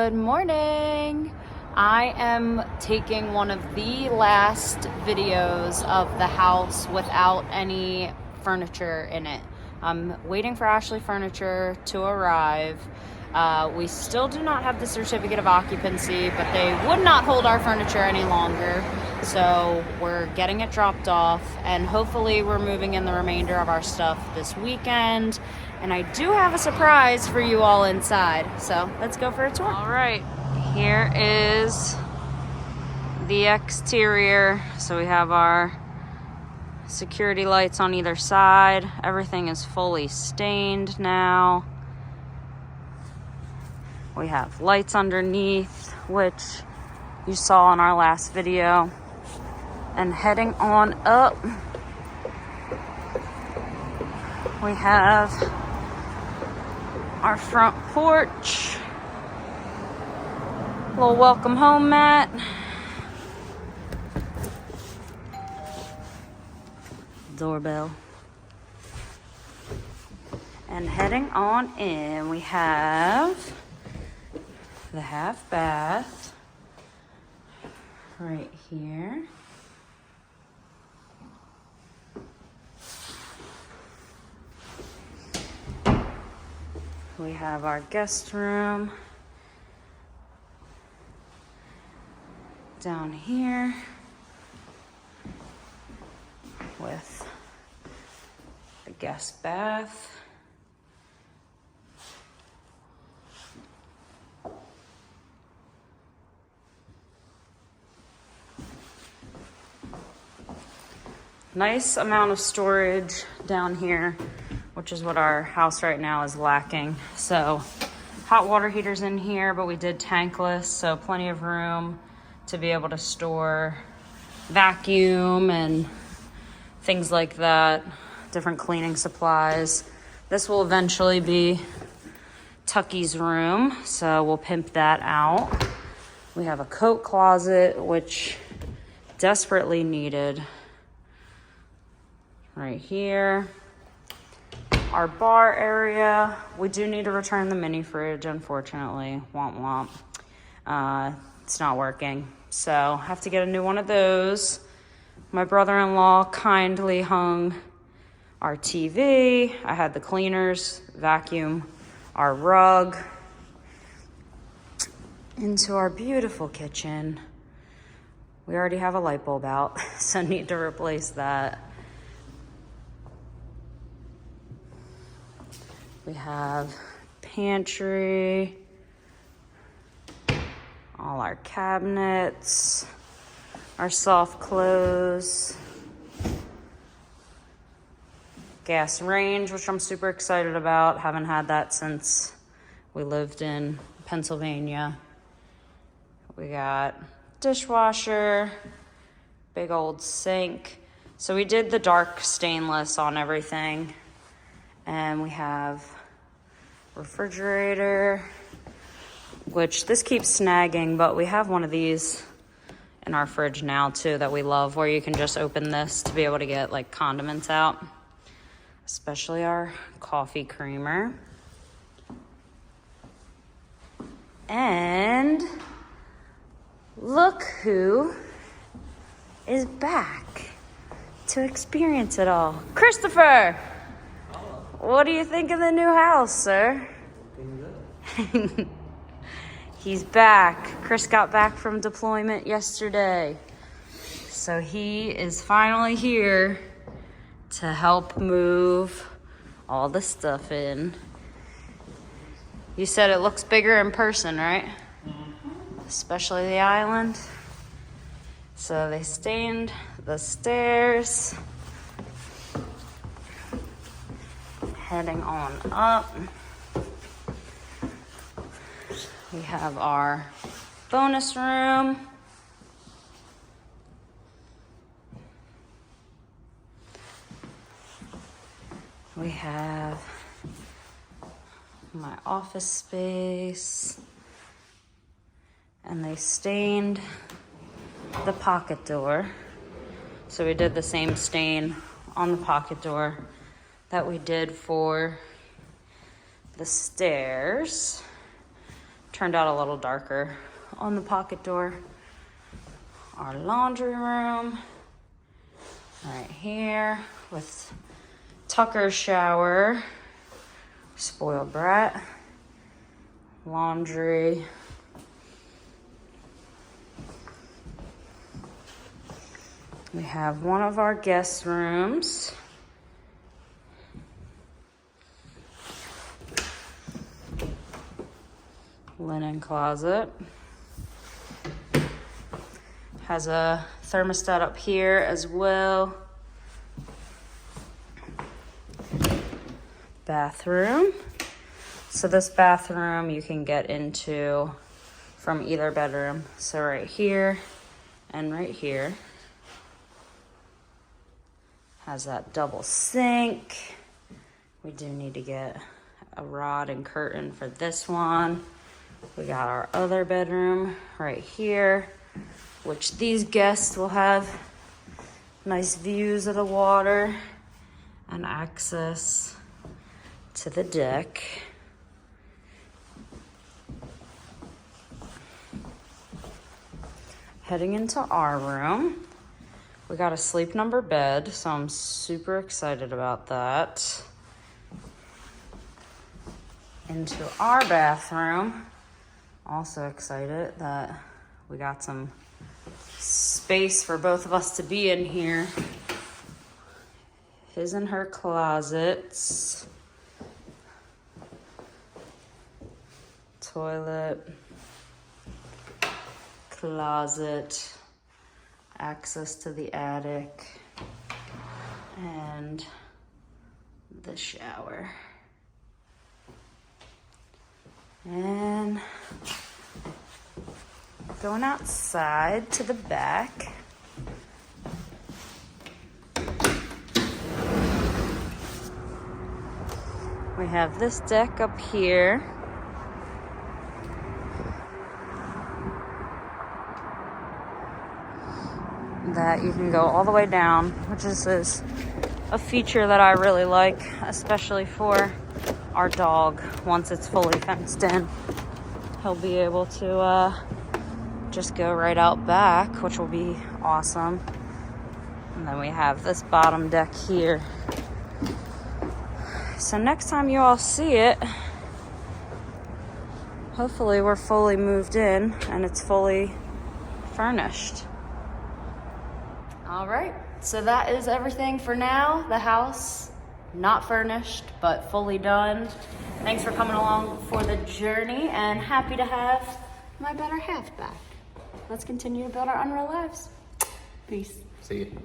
Good morning. I am taking one of the last videos of the house without any furniture in it. I'm waiting for Ashley Furniture to arrive. We still do not have the certificate of occupancy, but they would not hold our furniture any longer. So we're getting it dropped off, and hopefully we're moving in the remainder of our stuff this weekend. And I do have a surprise for you all inside. So let's go for a tour. All right, here is the exterior. So we have our security lights on either side. Everything is fully stained now. We have lights underneath, which you saw in our last video. And heading on up, we have our front porch, little welcome home mat, doorbell, and heading on in, we have the half bath right here. We have our guest room down here with the guest bath. Nice amount of storage down here, which is what our house right now is lacking. So hot water heaters in here, but we did tankless, so plenty of room to be able to store vacuum and things like that, different cleaning supplies. This will eventually be Tucky's room, so we'll pimp that out. We have a coat closet, which desperately needed right here. Our bar area, we do need to return the mini fridge, unfortunately. Womp womp. It's not working, so have to get a new one of those. My brother-in-law kindly hung our TV. I had the cleaners vacuum our rug into our beautiful kitchen. We already have a light bulb out, so need to replace that. We have pantry, all our cabinets, our soft clothes, gas range, which I'm super excited about. Haven't had that since we lived in Pennsylvania. We got dishwasher, big old sink. So we did the dark stainless on everything. And we have refrigerator, which this keeps snagging, but we have one of these in our fridge now too that we love, where you can just open this to be able to get like condiments out, especially our coffee creamer. And look who is back to experience it all. Christopher! What do you think of the new house, sir? Good. He's back. Chris got back from deployment yesterday. So he is finally here to help move all the stuff in. You said it looks bigger in person, right? Mm-hmm. Especially the island. So they stained the stairs. Heading on up, we have our bonus room. We have my office space, and they stained the pocket door. So we did the same stain on the pocket door that we did for the stairs. turned out a little darker on the pocket door. Our laundry room right here with Tucker's shower, spoiled brat, laundry. We have one of our guest rooms. Linen closet. Has a thermostat up here as well. Bathroom. So this bathroom you can get into from either bedroom. So right here and right here. Has that double sink. We do need to get a rod and curtain for this one. We got our other bedroom right here, which these guests will have nice views of the water and access to the deck. Heading into our room. We got a sleep number bed, so I'm super excited about that. Into our bathroom. Also excited that we got some space for both of us to be in here. His and her closets. Toilet. Closet. Access to the attic. And the shower. And going outside to the back. We have this deck up here. That you can go all the way down, which is a feature that I really like, especially for our dog. Once it's fully fenced in, he'll be able to just go right out back, which will be awesome. And then we have this bottom deck here. So next time you all see it, hopefully we're fully moved in and it's fully furnished. All right, so that is everything for now. The house, not furnished, but fully done. Thanks for coming along for the journey, and happy to have my better half back. Let's continue to build our unreal lives. Peace. See you.